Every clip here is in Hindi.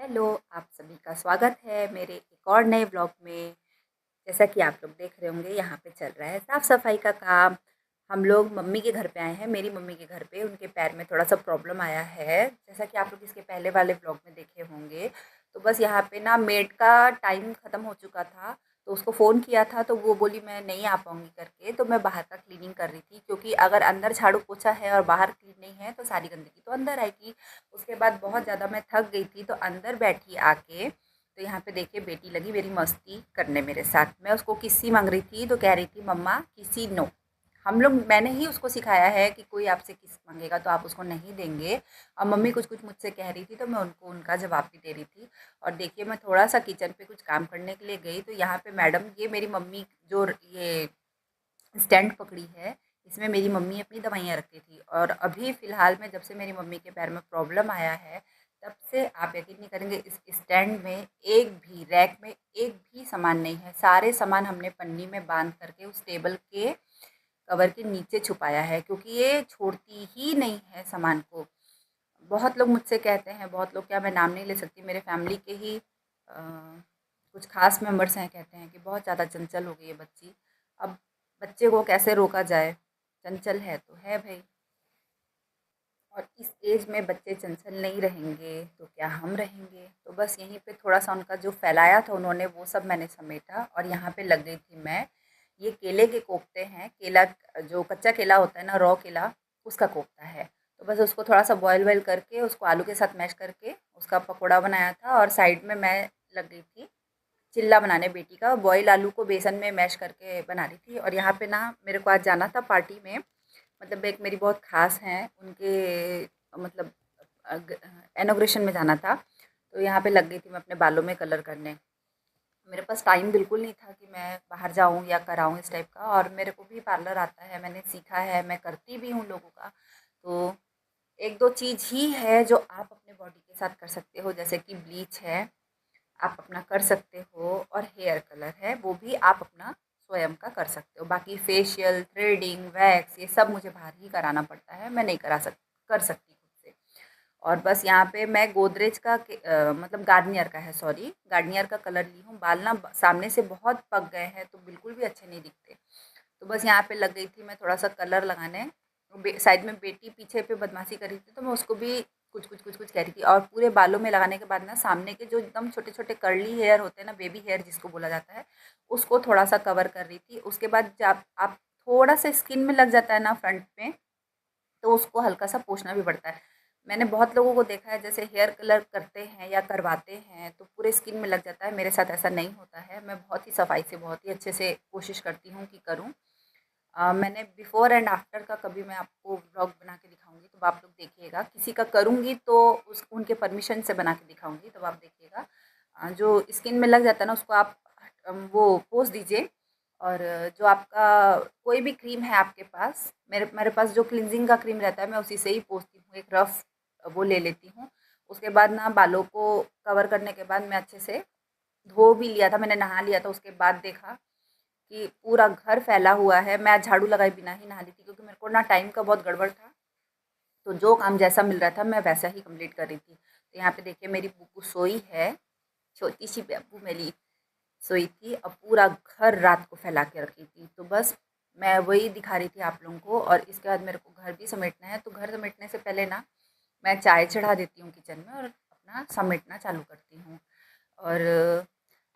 हेलो, आप सभी का स्वागत है मेरे एक और नए व्लॉग में। जैसा कि आप लोग देख रहे होंगे, यहाँ पे चल रहा है साफ़-सफ़ाई का काम। हम लोग मम्मी के घर पे आए हैं, मेरी मम्मी के घर पे। उनके पैर में थोड़ा-सा प्रॉब्लम आया है, जैसा कि आप लोग इसके पहले वाले व्लॉग में देखे होंगे। तो बस यहाँ पे ना मेड का टाइम ख़त्म हो चुका था, तो उसको फ़ोन किया था तो वो बोली मैं नहीं आ पाऊँगी करके। तो मैं बाहर का क्लीनिंग कर रही थी, क्योंकि अगर अंदर झाड़ू पोछा है और बाहर क्लीन नहीं है तो सारी गंदगी तो अंदर आएगी। उसके बाद बहुत ज़्यादा मैं थक गई थी, तो अंदर बैठी आके तो यहाँ पे देखिए बेटी लगी मेरी मस्ती करने मेरे साथ। मैं उसको किस्सी मांग रही थी तो कह रही थी मम्मा किसी नो। हम लोग मैंने ही उसको सिखाया है कि कोई आपसे किस मांगेगा तो आप उसको नहीं देंगे। और मम्मी कुछ कुछ मुझसे कह रही थी तो मैं उनको उनका जवाब भी दे रही थी। और देखिए मैं थोड़ा सा किचन पे कुछ काम करने के लिए गई तो यहाँ पे मैडम, ये मेरी मम्मी जो ये स्टैंड पकड़ी है, इसमें मेरी मम्मी अपनी दवाइयाँ रखती थी। और अभी फ़िलहाल में जब से मेरी मम्मी के पैर में प्रॉब्लम आया है, तब से आप यकीन नहीं करेंगे इस स्टैंड में एक भी रैक में एक भी सामान नहीं है। सारे सामान हमने पन्नी में बांध करके उस टेबल के कवर के नीचे छुपाया है, क्योंकि ये छोड़ती ही नहीं है सामान को। बहुत लोग मुझसे कहते हैं, बहुत लोग क्या, मैं नाम नहीं ले सकती, मेरे फैमिली के ही कुछ खास मेंबर्स हैं, कहते हैं कि बहुत ज़्यादा चंचल हो गई है बच्ची। अब बच्चे को कैसे रोका जाए, चंचल है तो है भाई। और इस एज में बच्चे चंचल नहीं रहेंगे तो क्या हम रहेंगे। तो बस यहीं पे थोड़ा सा उनका जो फैलाया था उन्होंने, वो सब मैंने समेटा और यहाँ पे लग गई थी मैं। ये केले के कोफ्ते हैं, केला जो कच्चा केला होता है ना, रॉ केला, उसका कोफ्ता है। तो बस उसको थोड़ा सा बॉयल वॉयल करके उसको आलू के साथ मैश करके उसका पकौड़ा बनाया था। और साइड में मैं लग गई थी चिल्ला बनाने बेटी का। बॉयल आलू को बेसन में मैश करके बना रही थी। और यहाँ पे ना मेरे को आज जाना था पार्टी में, मतलब एक मेरी बहुत ख़ास हैं, उनके मतलब इनॉग्रेशन में जाना था। तो यहाँ पे लग गई थी मैं अपने बालों में कलर करने। मेरे पास टाइम बिल्कुल नहीं था कि मैं बाहर जाऊँ या कराऊँ इस टाइप का। और मेरे को भी पार्लर आता है, मैंने सीखा है, मैं करती भी हूँ लोगों का। तो एक दो चीज़ ही है जो आप अपने बॉडी के साथ कर सकते हो, जैसे कि ब्लीच है, आप अपना कर सकते हो। और हेयर कलर है, वो भी आप अपना स्वयं का कर सकते हो। बाकी फेशियल, थ्रेडिंग, वैक्स, ये सब मुझे बाहर ही कराना पड़ता है, मैं नहीं कर सकती खुद से। और बस यहाँ पे मैं गोदरेज का मतलब गार्नियर का है, सॉरी, गार्नियर का कलर ली हूँ। बाल ना सामने से बहुत पक गए हैं तो बिल्कुल भी अच्छे नहीं दिखते। तो बस यहाँ पे लग गई थी मैं थोड़ा सा कलर लगाने। साइड में बेटी पीछे पे बदमाशी कर रही थी तो मैं उसको भी कुछ कह रही थी। और पूरे बालों में लगाने के बाद ना सामने के जो एकदम छोटे छोटे कर्ली हेयर होते हैं ना, बेबी हेयर जिसको बोला जाता है, उसको थोड़ा सा कवर कर रही थी। उसके बाद जब आप थोड़ा सा स्किन में लग जाता है ना फ्रंट में, तो उसको हल्का सा पोंछना भी पड़ता है। मैंने बहुत लोगों को देखा है, जैसे हेयर कलर करते हैं या करवाते हैं तो पूरे स्किन में लग जाता है। मेरे साथ ऐसा नहीं होता है, मैं बहुत ही सफाई से, बहुत ही अच्छे से कोशिश करती हूँ कि करूँ। मैंने बिफ़ोर एंड आफ्टर का कभी मैं आपको व्लॉग बना के दिखाऊँगी, तब आप लोग देखिएगा। किसी का करूँगी तो उस उनके परमिशन से बना के दिखाऊँगी, तब आप देखिएगा। जो स्किन में लग जाता है ना, उसको आप वो पोंछ दीजिए। और जो आपका कोई भी क्रीम है आपके पास, मेरे मेरे पास जो क्लींजिंग का क्रीम रहता है, मैं उसी से ही पोंछती हूँ। एक रफ़ वो ले लेती हूँ। उसके बाद ना बालों को कवर करने के बाद मैं अच्छे से धो भी लिया था, मैंने नहा लिया था। उसके बाद देखा कि पूरा घर फैला हुआ है। मैं झाड़ू लगाए बिना ही नहा ली थी, क्योंकि मेरे को ना टाइम का बहुत गड़बड़ था। तो जो काम जैसा मिल रहा था मैं वैसा ही कंप्लीट कर रही थी। तो यहाँ पे देखिए मेरी बुब्बू सोई है, छोटी सी बब्बू मेरी सोई थी। अब पूरा घर रात को फैला के रखी थी। तो बस मैं वही दिखा रही थी आप लोगों को। और इसके बाद मेरे को घर भी समेटना है, तो घर समेटने से पहले ना मैं चाय चढ़ा देती हूँ किचन में और अपना समेटना चालू करती हूँ। और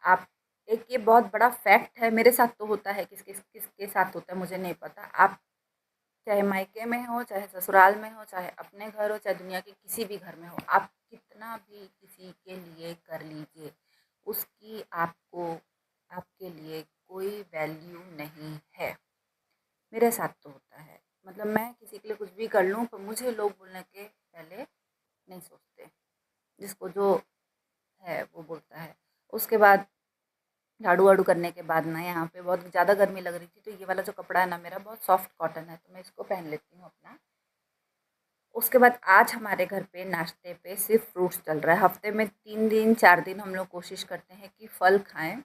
आप, एक ये बहुत बड़ा फैक्ट है, मेरे साथ तो होता है, किसके साथ होता है मुझे नहीं पता। आप चाहे मायके में हो, चाहे ससुराल में हो, चाहे अपने घर हो, चाहे दुनिया के किसी भी घर में हो, आप कितना भी किसी के लिए कर लीजिए, उसकी आपको, आपके लिए कोई वैल्यू नहीं है। मेरे साथ तो होता है, मतलब मैं किसी के लिए कुछ भी कर लूँ पर मुझे लोग बोलने के पहले नहीं सोचते, जिसको जो है वो बोलता है। उसके बाद झाड़ू वाड़ू करने के बाद ना, यहाँ पे बहुत ज़्यादा गर्मी लग रही थी, तो ये वाला जो कपड़ा है ना मेरा, बहुत सॉफ्ट कॉटन है, तो मैं इसको पहन लेती हूँ अपना। उसके बाद आज हमारे घर पे नाश्ते पे सिर्फ फ्रूट्स चल रहा है। हफ्ते में 3 दिन 4 दिन हम लोग कोशिश करते हैं कि फल खाएं,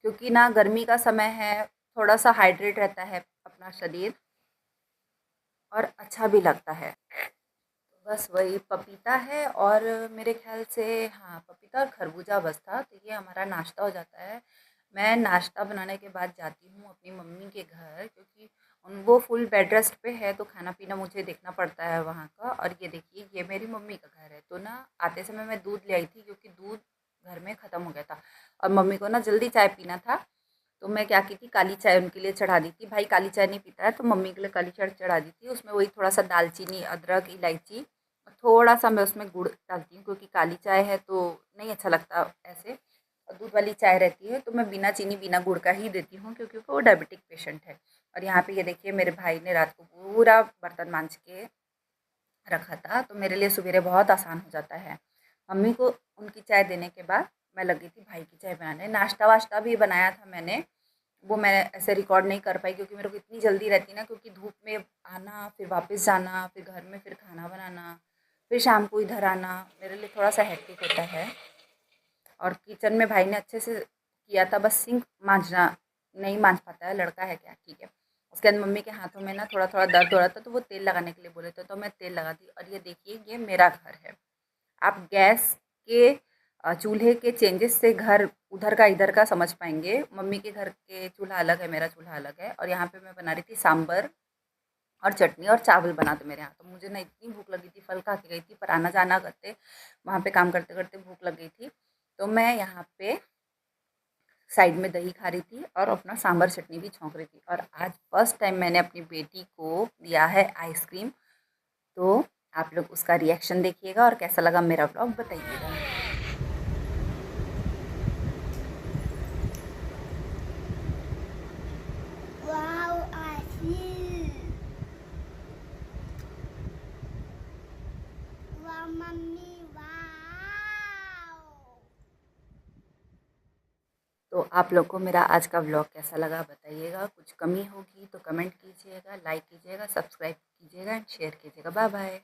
क्योंकि ना गर्मी का समय है, थोड़ा सा हाइड्रेट रहता है अपना शरीर और अच्छा भी लगता है। बस वही पपीता है और मेरे ख़्याल से हाँ, पपीता और खरबूजा बस था, तो ये हमारा नाश्ता हो जाता है। मैं नाश्ता बनाने के बाद जाती हूँ अपनी मम्मी के घर, क्योंकि वो फुल बेड रेस्ट पे है, तो खाना-पीना मुझे देखना पड़ता है वहाँ का। और ये देखिए, ये मेरी मम्मी का घर है, तो ना आते समय मैं दूध ले आई थी, क्योंकि दूध घर में ख़त्म हो गया था और मम्मी को ना जल्दी चाय पीना था। तो मैं क्या की थी, काली चाय उनके लिए चढ़ा दी थी। भाई काली चाय नहीं पीता है, तो मम्मी के लिए काली चाय चढ़ा दी थी। उसमें वही थोड़ा सा दालचीनी, अदरक, इलायची और थोड़ा सा मैं उसमें गुड़ डालती हूँ, क्योंकि काली चाय है तो नहीं अच्छा लगता ऐसे। और दूध वाली चाय रहती है तो मैं बिना चीनी बिना गुड़ का ही देती हूँ, क्योंकि वो डायबिटिक पेशेंट है। और यहाँ पे ये देखिए, मेरे भाई ने रात को पूरा बर्तन मांज के रखा था, तो मेरे लिए सवेरे बहुत आसान हो जाता है। मम्मी को उनकी चाय देने के बाद मैं लगी थी भाई की चाय बनाने। नाश्ता वाश्ता भी बनाया था मैंने, वो मैं ऐसे रिकॉर्ड नहीं कर पाई, क्योंकि मेरे को इतनी जल्दी रहती ना, क्योंकि धूप में आना, फिर वापस जाना, फिर घर में फिर खाना बनाना, फिर शाम को इधर आना, मेरे लिए थोड़ा सा हेक्टिक होता है। और किचन में भाई ने अच्छे से किया था, बस सिंक मांजना नहीं मांज पाता है, लड़का है क्या, ठीक है। उसके बाद मम्मी के हाथों में ना थोड़ा थोड़ा दर्द हो रहा था, तो वो तेल लगाने के लिए बोले थे, तो मैं तेल लगा दी। और ये देखिए, ये मेरा घर है। आप गैस के चूल्हे के चेंजेस से घर उधर का इधर का समझ पाएंगे। मम्मी के घर के चूल्हा अलग है, मेरा चूल्हा अलग है। और यहाँ पे मैं बना रही थी सांबर और चटनी और चावल बना थे मेरे यहाँ। तो मुझे ना इतनी भूख लगी थी, फल खा के गई थी, पर आना जाना करते वहाँ पे काम करते करते भूख लग गई थी। तो मैं यहाँ पे साइड में दही खा रही थी और अपना सांभर चटनी भी छौंक रही थी। और आज फर्स्ट टाइम मैंने अपनी बेटी को दिया है आइसक्रीम। तो आप लोग उसका रिएक्शन देखिएगा और कैसा लगा मेरा व्लॉग बताइएगा। Wow, I see. Wow, mommy, wow. तो आप लोग को मेरा आज का व्लॉग कैसा लगा बताइएगा। कुछ कमी होगी तो कमेंट कीजिएगा, लाइक कीजिएगा, सब्सक्राइब कीजिएगा एंड शेयर कीजिएगा। Bye bye.